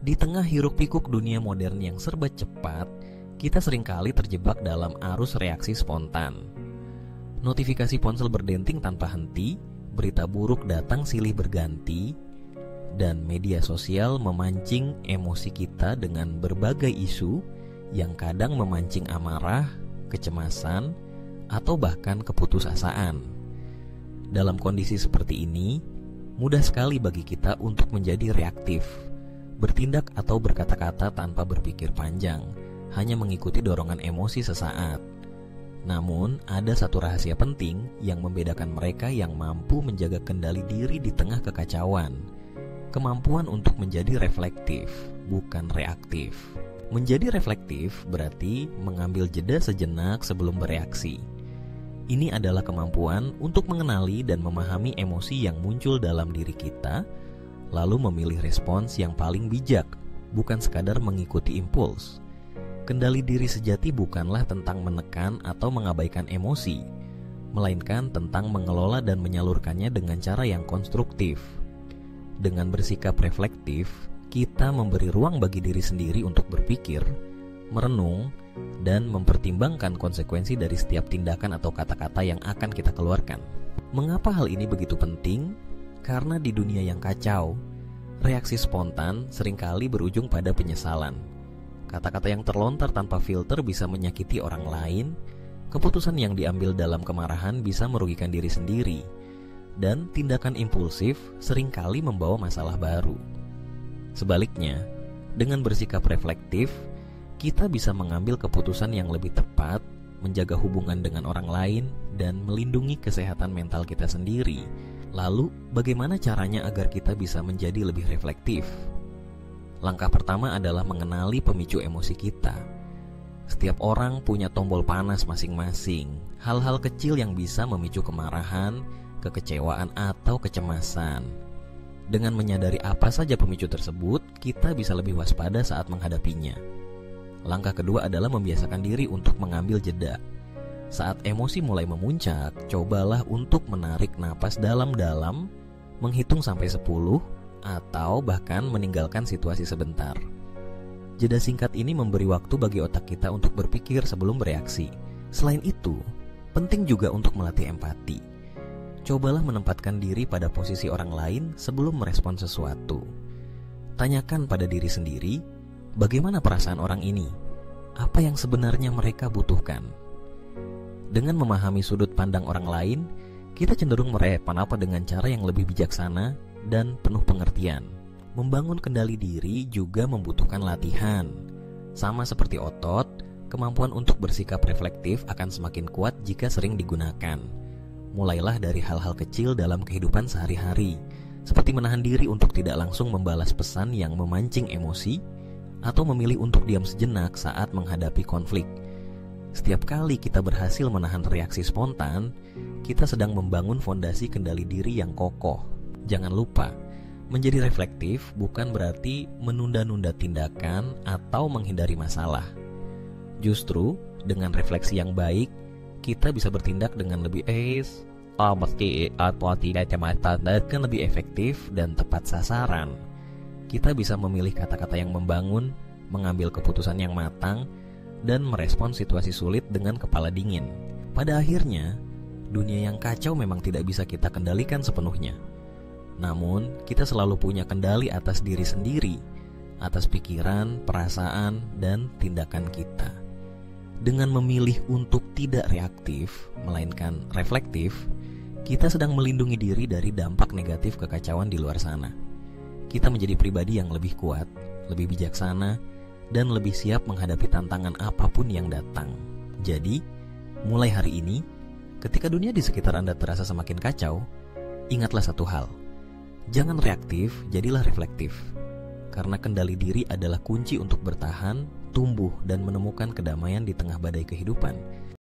Di tengah hiruk-pikuk dunia modern yang serba cepat, kita seringkali terjebak dalam arus reaksi spontan. Notifikasi ponsel berdenting tanpa henti, berita buruk datang silih berganti, dan media sosial memancing emosi kita dengan berbagai isu yang kadang memancing amarah, kecemasan, atau bahkan keputusasaan. Dalam kondisi seperti ini, mudah sekali bagi kita untuk menjadi reaktif, bertindak atau berkata-kata tanpa berpikir panjang, hanya mengikuti dorongan emosi sesaat. Namun, ada satu rahasia penting yang membedakan mereka yang mampu menjaga kendali diri di tengah kekacauan. Kemampuan untuk menjadi reflektif, bukan reaktif. Menjadi reflektif berarti mengambil jeda sejenak sebelum bereaksi. Ini adalah kemampuan untuk mengenali dan memahami emosi yang muncul dalam diri kita, lalu memilih respons yang paling bijak, bukan sekadar mengikuti impuls. Kendali diri sejati bukanlah tentang menekan atau mengabaikan emosi, melainkan tentang mengelola dan menyalurkannya dengan cara yang konstruktif. Dengan bersikap reflektif, kita memberi ruang bagi diri sendiri untuk berpikir, merenung, dan mempertimbangkan konsekuensi dari setiap tindakan atau kata-kata yang akan kita keluarkan. Mengapa hal ini begitu penting? Karena di dunia yang kacau, reaksi spontan seringkali berujung pada penyesalan. Kata-kata yang terlontar tanpa filter bisa menyakiti orang lain, keputusan yang diambil dalam kemarahan bisa merugikan diri sendiri, dan tindakan impulsif seringkali membawa masalah baru. Sebaliknya, dengan bersikap reflektif, kita bisa mengambil keputusan yang lebih tepat, menjaga hubungan dengan orang lain, dan melindungi kesehatan mental kita sendiri. Lalu, bagaimana caranya agar kita bisa menjadi lebih reflektif? Langkah pertama adalah mengenali pemicu emosi kita. Setiap orang punya tombol panas masing-masing. Hal-hal kecil yang bisa memicu kemarahan, kekecewaan, atau kecemasan. Dengan menyadari apa saja pemicu tersebut, kita bisa lebih waspada saat menghadapinya. Langkah kedua adalah membiasakan diri untuk mengambil jeda. Saat emosi mulai memuncak, cobalah untuk menarik napas dalam-dalam, menghitung sampai 10, atau bahkan meninggalkan situasi sebentar. Jeda singkat ini memberi waktu bagi otak kita untuk berpikir sebelum bereaksi. Selain itu, penting juga untuk melatih empati. Cobalah menempatkan diri pada posisi orang lain sebelum merespon sesuatu. Tanyakan pada diri sendiri, bagaimana perasaan orang ini? Apa yang sebenarnya mereka butuhkan? Dengan memahami sudut pandang orang lain, kita cenderung merespon dengan cara yang lebih bijaksana dan penuh pengertian. Membangun kendali diri juga membutuhkan latihan. Sama seperti otot, kemampuan untuk bersikap reflektif akan semakin kuat jika sering digunakan. Mulailah dari hal-hal kecil dalam kehidupan sehari-hari, seperti menahan diri untuk tidak langsung membalas pesan yang memancing emosi, atau memilih untuk diam sejenak saat menghadapi konflik. Setiap kali kita berhasil menahan reaksi spontan, kita sedang membangun fondasi kendali diri yang kokoh. Jangan lupa, menjadi reflektif bukan berarti menunda-nunda tindakan atau menghindari masalah. Justru, dengan refleksi yang baik, kita bisa bertindak dengan lebih lebih efektif dan tepat sasaran. Kita bisa memilih kata-kata yang membangun, mengambil keputusan yang matang, dan merespon situasi sulit dengan kepala dingin. Pada akhirnya, dunia yang kacau memang tidak bisa kita kendalikan sepenuhnya. Namun, kita selalu punya kendali atas diri sendiri, atas pikiran, perasaan, dan tindakan kita. Dengan memilih untuk tidak reaktif, melainkan reflektif, kita sedang melindungi diri dari dampak negatif kekacauan di luar sana. Kita menjadi pribadi yang lebih kuat, lebih bijaksana, dan lebih siap menghadapi tantangan apapun yang datang. Jadi, mulai hari ini, ketika dunia di sekitar Anda terasa semakin kacau, ingatlah satu hal. Jangan reaktif, jadilah reflektif. Karena kendali diri adalah kunci untuk bertahan, tumbuh, dan menemukan kedamaian di tengah badai kehidupan.